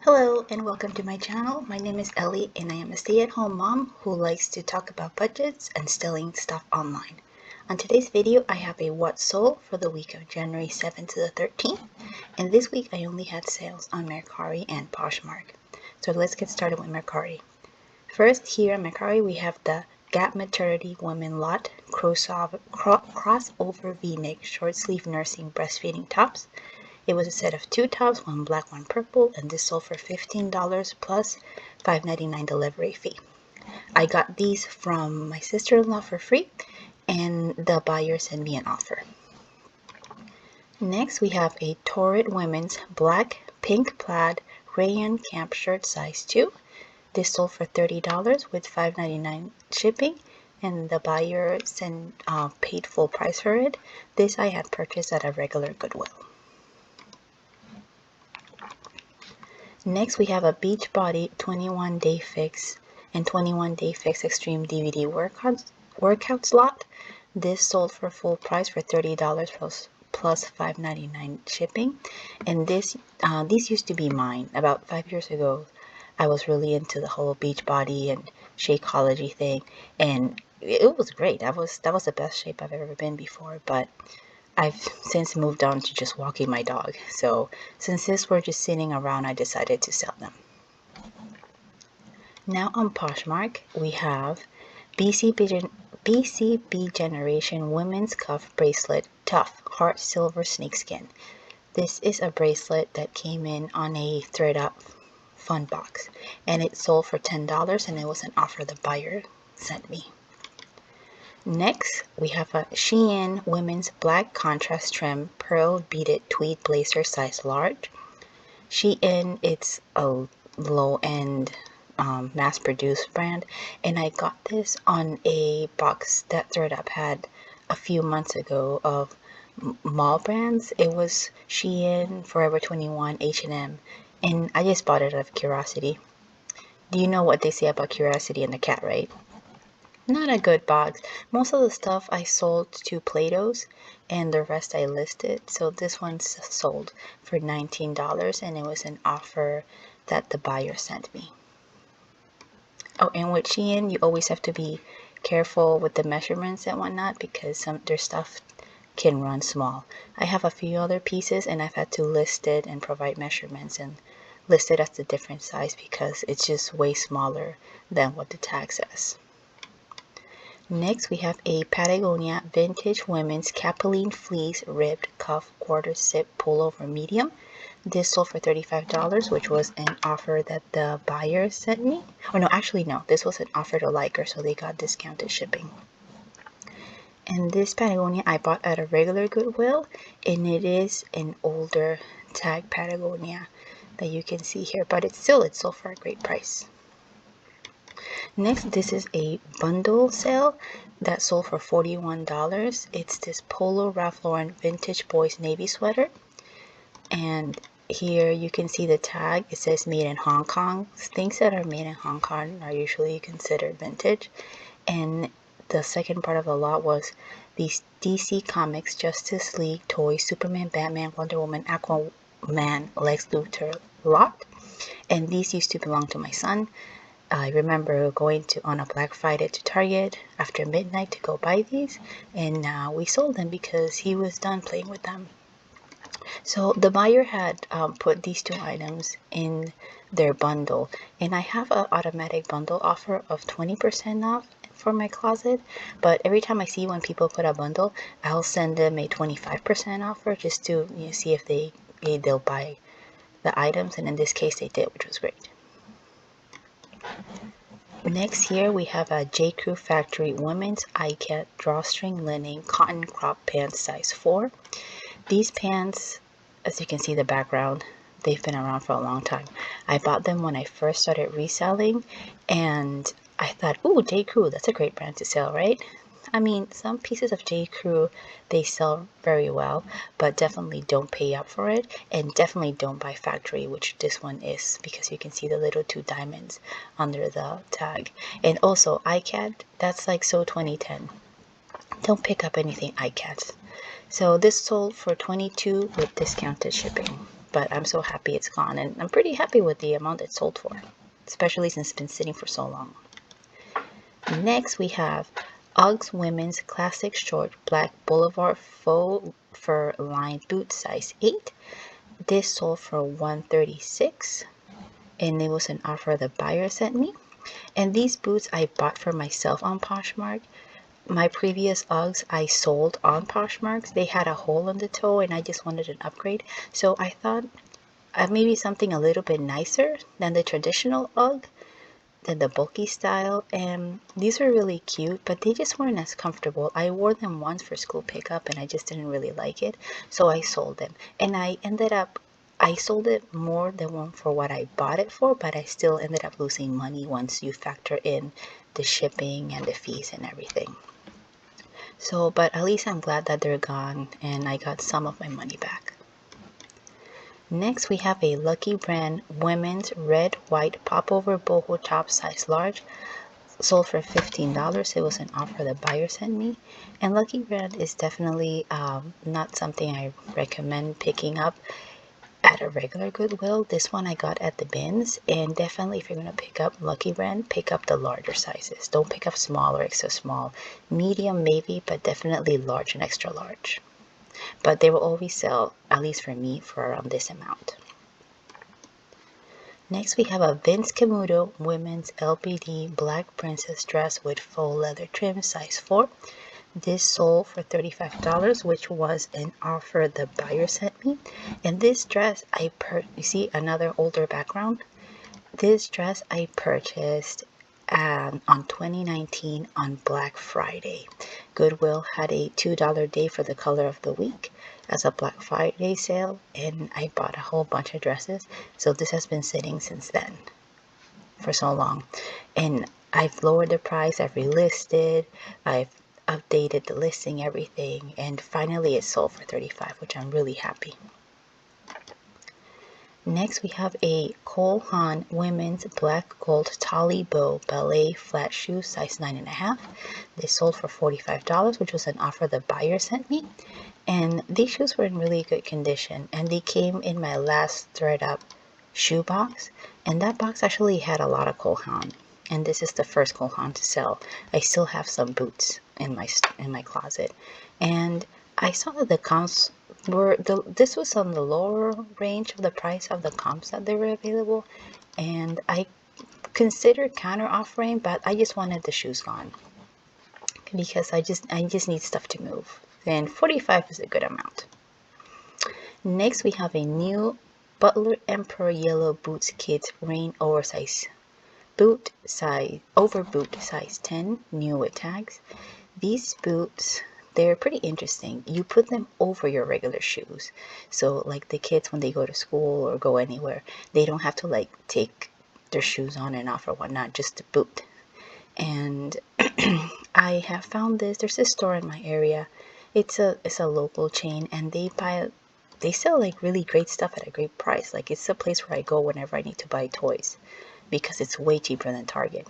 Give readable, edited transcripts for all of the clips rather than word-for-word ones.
Hello and welcome to my channel. My name is Ellie and I am a stay-at-home mom who likes to talk about budgets and selling stuff online. On today's video, I have a what sold for the week of January 7th to the 13th. And this week I only had sales on Mercari and Poshmark. So let's get started with Mercari. First, here on Mercari we have the Gap Maternity Women Lot crossover V-neck short sleeve nursing breastfeeding tops. It was a set of 2 tops, one black, one purple, and this sold for $15 plus $5.99 delivery fee. I got these from my sister-in-law for free, and the buyer sent me an offer. Next, we have a Torrid Women's black, pink plaid rayon camp shirt size 2. This sold for $30 with $5.99 shipping, and the buyer paid full price for it. This I had purchased at a regular Goodwill. Next, we have a Beachbody 21 Day Fix and 21 Day Fix Extreme DVD workouts lot. This sold for full price for $30 plus $5.99 shipping. And these used to be mine. About 5 years ago, I was really into the whole Beachbody and Shakeology thing, and it was great. That was the best shape I've ever been before, but I've since moved on to just walking my dog. So since these were just sitting around, I decided to sell them. Now on Poshmark, we have BCB Generation Women's Cuff Bracelet Tough Heart Silver Snakeskin. This is a bracelet that came in on a thread-up fun box, and it sold for $10, and it was an offer the buyer sent me. Next, we have a Sheen Women's Black Contrast Trim Pearl Beaded Tweed Blazer size large. Sheen, it's a low-end mass-produced brand, and I got this on a box that thread-up had a few months ago of mall brands. It was Shein, Forever 21, H&M, and I just bought it out of curiosity. Do you know what they say about curiosity and the cat, right? Not a good box. Most of the stuff I sold to Plato's and the rest I listed. So this one's sold for $19, and it was an offer that the buyer sent me. Oh, and with Shein, you always have to be careful with the measurements and whatnot because their stuff can run small. I have a few other pieces and I've had to list it and provide measurements and list it as a different size because it's just way smaller than what the tag says. Next, we have a Patagonia Vintage Women's Capilene Fleece Ribbed Cuff Quarter Zip Pullover Medium. This sold for $35, which was an offer that the buyer sent me. Oh no, actually no, this was an offer to Liker, so they got discounted shipping. And this Patagonia I bought at a regular Goodwill, and it is an older tag Patagonia that you can see here, but it's sold for a great price. Next, this is a bundle sale that sold for $41. It's this Polo Ralph Lauren Vintage Boys Navy sweater. And here you can see the tag. It says made in Hong Kong. Things that are made in Hong Kong are usually considered vintage. And the second part of the lot was these DC Comics Justice League toys, Superman, Batman, Wonder Woman, Aquaman, Lex Luthor lot. And these used to belong to my son. I remember going on a Black Friday to Target after midnight to go buy these, and we sold them because he was done playing with them. So the buyer had put these 2 items in their bundle, and I have an automatic bundle offer of 20% off for my closet, but every time I see when people put a bundle, I'll send them a 25% offer just to see if they'll buy the items, and in this case they did, which was great. Next, here we have a J. Crew Factory Women's iCat Drawstring Linen Cotton Crop Pants size 4. These pants, as you can see the background, they've been around for a long time. I bought them when I first started reselling, and I thought, ooh, J. Crew, that's a great brand to sell, right? I mean, some pieces of J. Crew, they sell very well, but definitely don't pay up for it, and definitely don't buy factory, which this one is, because you can see the little 2 diamonds under the tag. And also, iCat, that's like so 2010. Don't pick up anything iCat. So this sold for $22 with discounted shipping. but I'm so happy it's gone, and I'm pretty happy with the amount it sold for, especially since it's been sitting for so long. Next, we have Uggs Women's Classic Short Black Boulevard Faux Fur Lined Boot size 8. This sold for $136, and it was an offer the buyer sent me. And these boots I bought for myself on Poshmark. My previous Uggs I sold on Poshmark. They had a hole in the toe, and I just wanted an upgrade. So I thought maybe something a little bit nicer than the traditional Ugg, than the bulky style. And these were really cute, but they just weren't as comfortable. I wore them once for school pickup, and I just didn't really like it. So I sold them. And I sold it more than one for what I bought it for, but I still ended up losing money once you factor in the shipping and the fees and everything. So, but at least I'm glad that they're gone and I got some of my money back. Next, we have a Lucky Brand women's red white popover boho top size large, sold for $15. It was an offer the buyer sent me. And Lucky Brand is definitely not something I recommend picking up at a regular Goodwill. This one I got at the bins, and definitely if you're going to pick up Lucky Brand, pick up the larger sizes. Don't pick up small or extra small. Medium maybe, but definitely large and extra large. But they will always sell, at least for me, for around this amount. Next, we have a Vince Camuto women's LBD black princess dress with faux leather trim size 4. This sold for $35, which was an offer the buyer sent me. And this dress you see another older background. This dress I purchased on 2019 on Black Friday. Goodwill had a $2 day for the color of the week as a Black Friday sale, and I bought a whole bunch of dresses. So this has been sitting since then for so long. And I've lowered the price, I've relisted, I've updated the listing, everything, and finally it sold for $35, which I'm really happy. Next, we have a Haan women's black gold Tolly bow ballet flat shoe size 9.5. They sold for $45, which was an offer the buyer sent me. And these shoes were in really good condition, and they came in my last thread up shoe box, and that box actually had a lot of Haan. And this is the first Haan to sell. I still have some boots in my closet, and I saw that the comps were this was on the lower range of the price of the comps that they were available, and I considered counter offering, but I just wanted the shoes gone because I just need stuff to move, and 45 is a good amount. Next, we have a new Butler Emperor yellow boots kids rain oversize boot size overboot size 10, new with tags. These boots, they're pretty interesting. You put them over your regular shoes, so like the kids when they go to school or go anywhere, they don't have to like take their shoes on and off or whatnot, just the boot. And I have found this. There's this store in my area. It's a local chain, and they sell like really great stuff at a great price. Like it's a place where I go whenever I need to buy toys, because it's way cheaper than Target.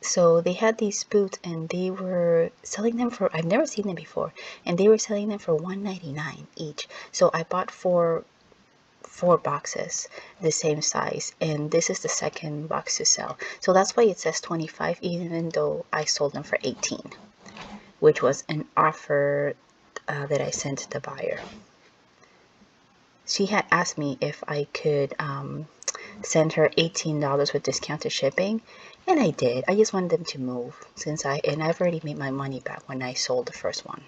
So they had these boots, and they were selling them for, I've never seen them before, and they were selling them for $1.99 each. So I bought four boxes the same size, and this is the second box to sell. So that's why it says 25, even though I sold them for 18, which was an offer that I sent to the buyer. She had asked me if I could send her $18 with discounted shipping, and I did. I just wanted them to move, and I've already made my money back when I sold the first one.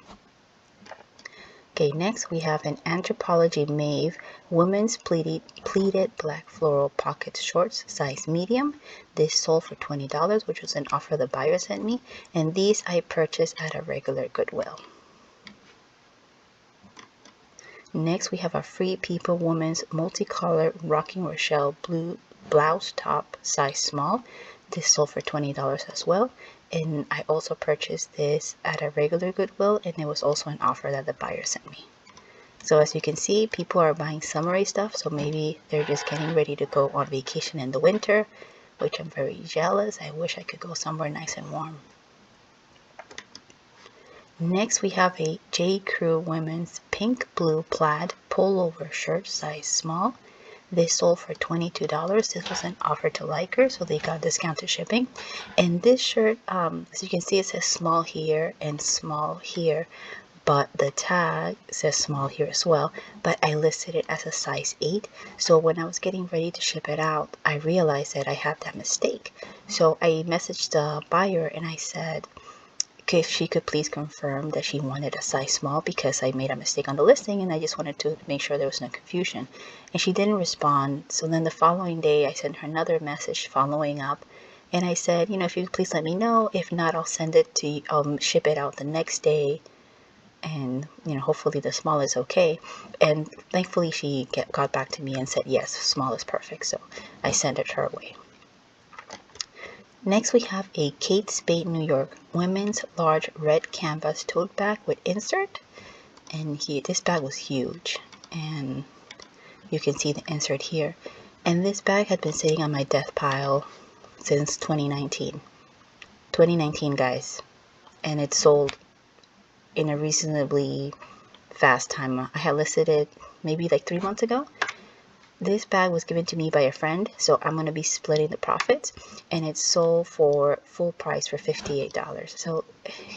Okay, next we have an Anthropologie Maeve women's pleated black floral pocket shorts size medium. This sold for $20, which was an offer the buyer sent me, and these I purchased at a regular Goodwill. Next, we have a Free People women's multicolored rocking Rochelle blue blouse top size small. This sold for $20 as well, and I also purchased this at a regular Goodwill, and it was also an offer that the buyer sent me. So as you can see, people are buying summery stuff, so maybe they're just getting ready to go on vacation in the winter, which I'm very jealous. I wish I could go somewhere nice and warm. Next, we have a J. Crew women's pink blue plaid pullover shirt, size small. This sold for $22. This was an offer to Liker, so they got discounted shipping. And this shirt, as you can see, it says small here and small here, but the tag says small here as well. But I listed it as a size 8. So when I was getting ready to ship it out, I realized that I had that mistake. So I messaged the buyer and I said, if she could please confirm that she wanted a size small, because I made a mistake on the listing and I just wanted to make sure there was no confusion. And she didn't respond. So then the following day I sent her another message following up, and I said, if you could please let me know. If not, I'll send it to ship it out the next day, and hopefully the small is okay. And thankfully she got back to me and said yes, small is perfect. So I sent it her way. Next, we have a Kate Spade, New York women's large red canvas tote bag with insert. And this bag was huge, and you can see the insert here. And this bag had been sitting on my death pile since 2019. 2019, guys. And it sold in a reasonably fast time. I had listed it maybe like 3 months ago. This bag was given to me by a friend, so I'm going to be splitting the profits, and it sold for full price for $58. So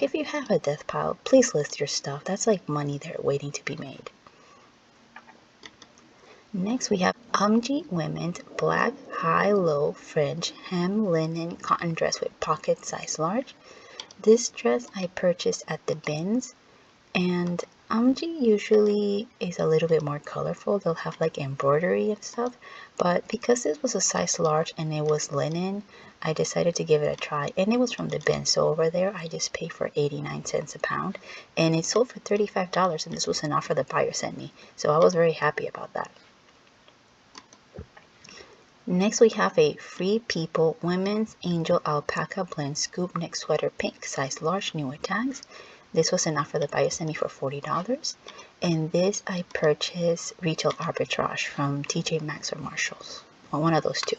if you have a death pile, please list your stuff. That's like money there waiting to be made. Next, we have Umji women's black high-low fringe hem linen cotton dress with pocket size large. This dress I purchased at the bins, and Umji usually is a little bit more colorful. They'll have like embroidery and stuff, but because this was a size large and it was linen, I decided to give it a try, and it was from the bin. So over there I just paid for 89 cents a pound, and it sold for $35, and this was an offer the buyer sent me, so I was very happy about that. Next, we have a Free People women's angel alpaca blend scoop neck sweater pink, size large, new with tags. This was an offer the buyer sent me for $40, and this I purchased retail arbitrage from TJ Maxx or Marshalls, or one of those two.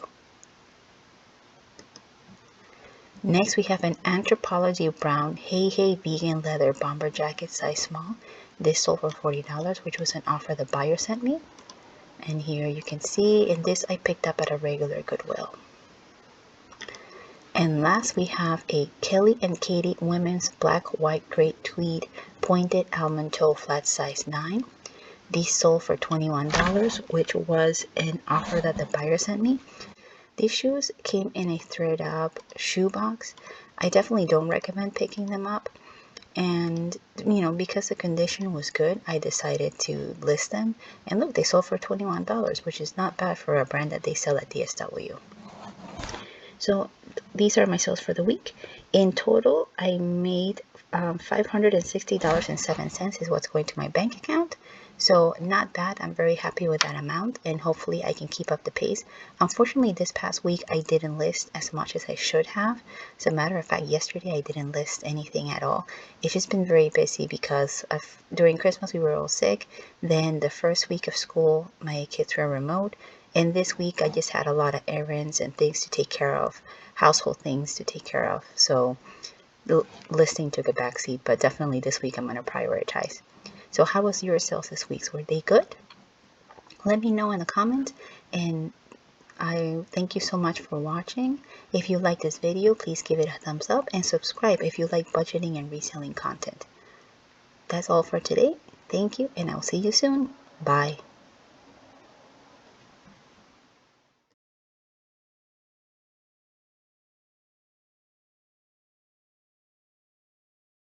Next, we have an Anthropology brown Hey Hey vegan leather bomber jacket, size small. This sold for $40, which was an offer the buyer sent me. And here you can see, in this I picked up at a regular Goodwill. And last, we have a Kelly and Katie women's black white gray tweed pointed almond toe flat size 9. These sold for $21, which was an offer that the buyer sent me. These shoes came in a thread up shoe box. I definitely don't recommend picking them up. And because the condition was good, I decided to list them. And look, they sold for $21, which is not bad for a brand that they sell at DSW. So these are my sales for the week. In total, I made $560.07 is what's going to my bank account. So not bad. I'm very happy with that amount, and hopefully I can keep up the pace. Unfortunately, this past week I didn't list as much as I should have. As a matter of fact, yesterday I didn't list anything at all. It's just been very busy because during Christmas we were all sick. Then the first week of school, my kids were remote. And this week I just had a lot of errands and things to take care of, household things to take care of. So the listing took a backseat, but definitely this week I'm going to prioritize. So how was your sales this week? Were they good? Let me know in the comments, and I thank you so much for watching. If you like this video, please give it a thumbs up and subscribe if you like budgeting and reselling content. That's all for today. Thank you, and I'll see you soon. Bye.